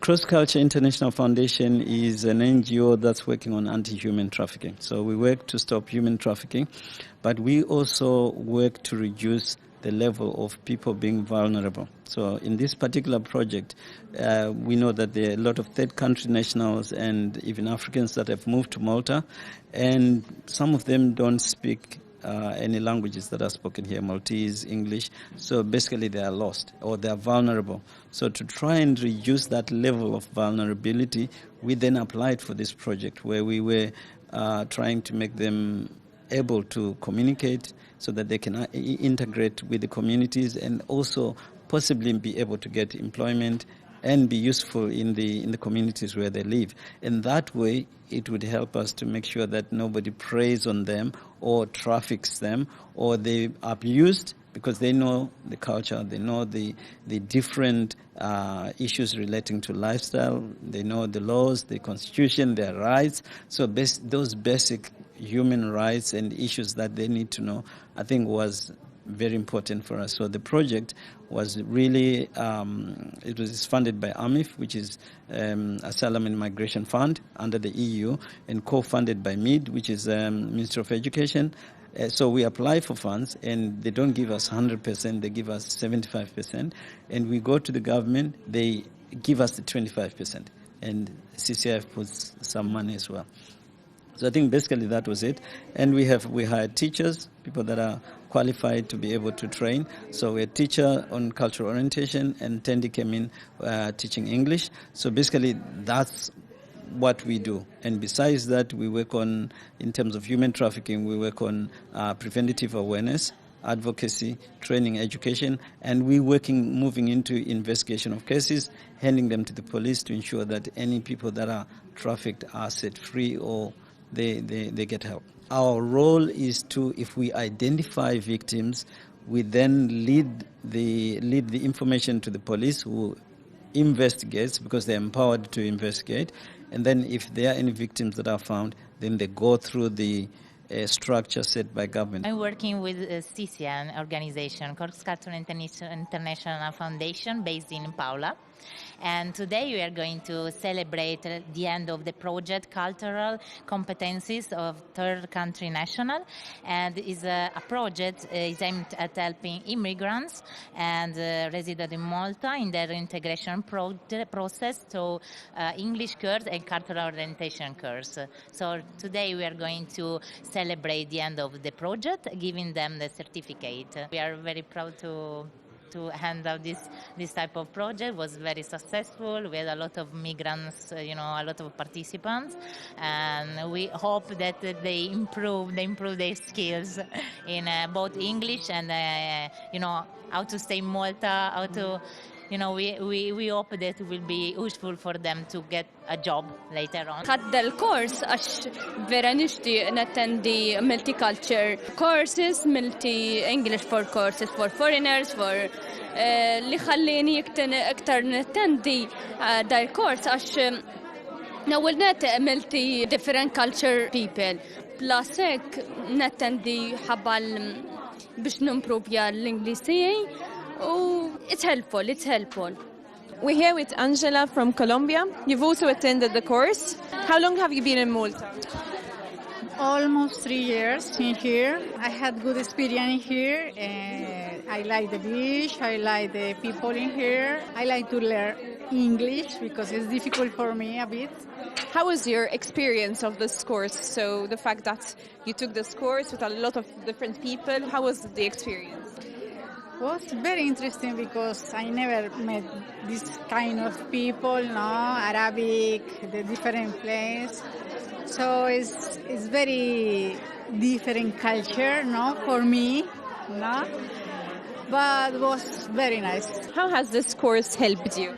Cross Culture International Foundation is an NGO that's working on anti-human trafficking. So we work to stop human trafficking, but we also work to reduce the level of people being vulnerable. So in this particular project, we know that there are a lot of third country nationals and even Africans that have moved to Malta, and some of them don't speak any languages that are spoken here, Maltese, English. So basically they are lost or they are vulnerable. So to try and reduce that level of vulnerability, we then applied for this project where we were trying to make them able to communicate so that they can integrate with the communities and also possibly be able to get employment and be useful in the communities where they live. And that way, it would help us to make sure that nobody preys on them or traffics them or they are abused, because they know the culture, they know the different issues relating to lifestyle, they know the laws, the constitution, their rights. So those basic human rights and issues that they need to know, I think was very important for us. So the project was really, it was funded by AMIF, which is Asylum and Migration Fund under the EU, and co-funded by MID, which is Ministry of Education. So we apply for funds, and they don't give us 100%, they give us 75%. And we go to the government, they give us the 25%. And CCIF puts some money as well. So I think basically that was it. And we hired teachers, people that are qualified to be able to train. So we're a teacher on cultural orientation, and Tendi came in teaching English. So basically that's what we do. And besides that, we work on, in terms of human trafficking, we work on preventative awareness, advocacy, training, education, and we're moving into investigation of cases, handing them to the police to ensure that any people that are trafficked are set free or they get help. Our role is to, if we identify victims, we then lead the information to the police, who investigates because they're empowered to investigate. And then if there are any victims that are found, then they go through the structure set by government. I'm working with CCN organization, Cross Culture International Foundation, based in Paula. And today we are going to celebrate the end of the project, Cultural Competences of Third Country National. And is a project is aimed at helping immigrants and residents in Malta in their integration process to English course and cultural orientation course. So today we are going to celebrate the end of the project, giving them the certificate. We are very proud to hand out this type of project. Was very successful. We had a lot of migrants, a lot of participants, and we hope that they improve their skills in both English and how to stay in Malta, how to we hope that it will be useful for them to get a job later on. خد الكورس عش vera nixtieq nattendi multicultural courses, multi-English for courses for foreigners, for li ħallini iktar nattendi dal course għax nawel net multi different culture people. Plus hekk nattendi ħabbal biex nimprovja l-Ingliż it's helpful. We're here with Angela from Colombia. You've also attended the course. How long have you been in Malta? Almost 3 years in here. I had good experience here. I like the beach. I like the people in here. I like to learn English because it's difficult for me a bit. How was your experience of this course? So the fact that you took this course with a lot of different people, how was the experience? It was very interesting because I never met this kind of people, Arabic, the different place. So it's very different culture, for me, but it was very nice. How has this course helped you?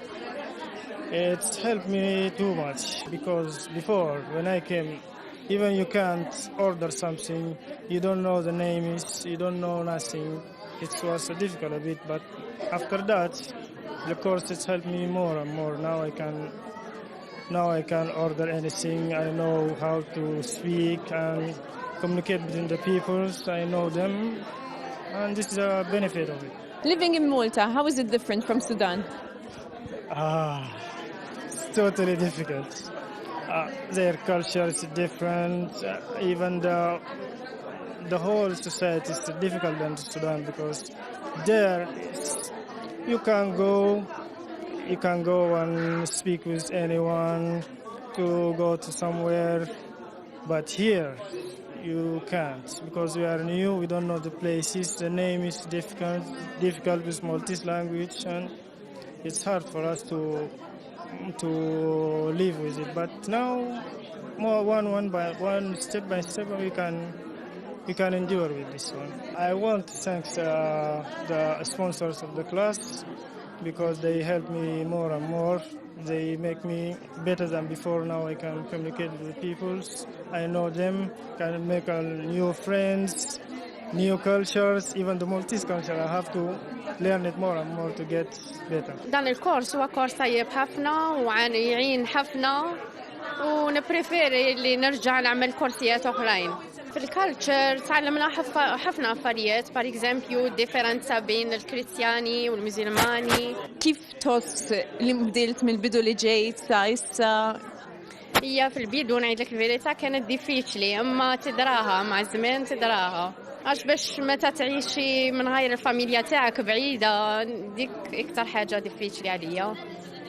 It's helped me too much because before, when I came, even you can't order something, you don't know the names, you don't know nothing. It was difficult a bit, but after that, the course has helped me more and more. Now I can order anything. I know how to speak and communicate between the peoples. I know them, and this is a benefit of it. Living in Malta, how is it different from Sudan? totally difficult. Their culture is different. Even the whole society is difficult than Sudan, because there you can go and speak with anyone, to go to somewhere, but here you can't, because we are new, we don't know the places, the name is difficult with Maltese language, and it's hard for us to live with it. But now, one by one, step by step, we can endure with this one. I want to thank the sponsors of the class, because they help me more and more. They make me better than before. Now I can communicate with the people. I know them, can make new friends, new cultures, even the Maltese culture. I have to learn it more and more to get better. Dan il-kors huwa kors tajjeb ħafna u jgħin ħafna u nippreferi li nerġa' nagħmel korsijiet oħrajn. Fil-culture tgħallimna ħafna affarijiet, per eżempju differenza bejn il-Kristjani u l-Mużilmani. Kif tħoss li bdilt mill-bidu li ġejt sa issa? Hija fil-bidu ngħidlek il-verità kienet diffiċli, imma tidraha ma' żmien tidraha. Għax biex meta tgħixi mingħajr il-familja tiegħek bgħida dik iktar ħaġa diffiċli għalija.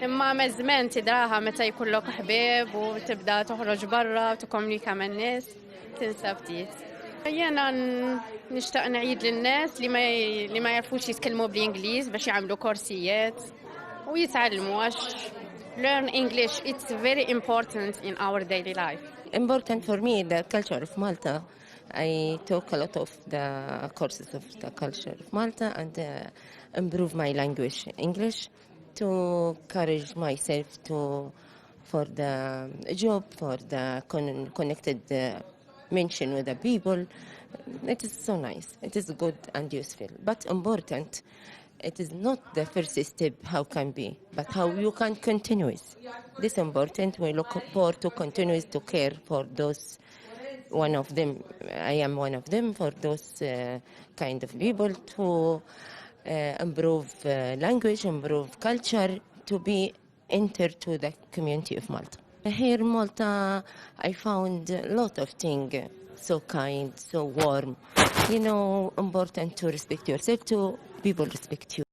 Imma ma' żmien tidraha meta jkollok ħbieb u tibda toħroġ barra u tikkomunika man-nies. Tinsa ftit. Jena nishtaq ngħid lin-nies li ma jarfux jitkellmu bl-Ingliż biex jagħmlu korsijiet u jitgħallmu għax learn English, it's very important in our daily life. Important for me, the culture of Malta. I took a lot of the courses of the culture of Malta and improve my language, English, to encourage myself for the job, for the connected mention with the people. It is so nice. It is good and useful. But important, it is not the first step how can be, but how you can continue it. This important. We look forward to continue to care for those, one of them, I am one of them, for those kind of people to improve language, improve culture, to be entered to the community of Malta. Here in Malta, I found a lot of things, so kind, so warm. You know, important to respect yourself, to people respect you.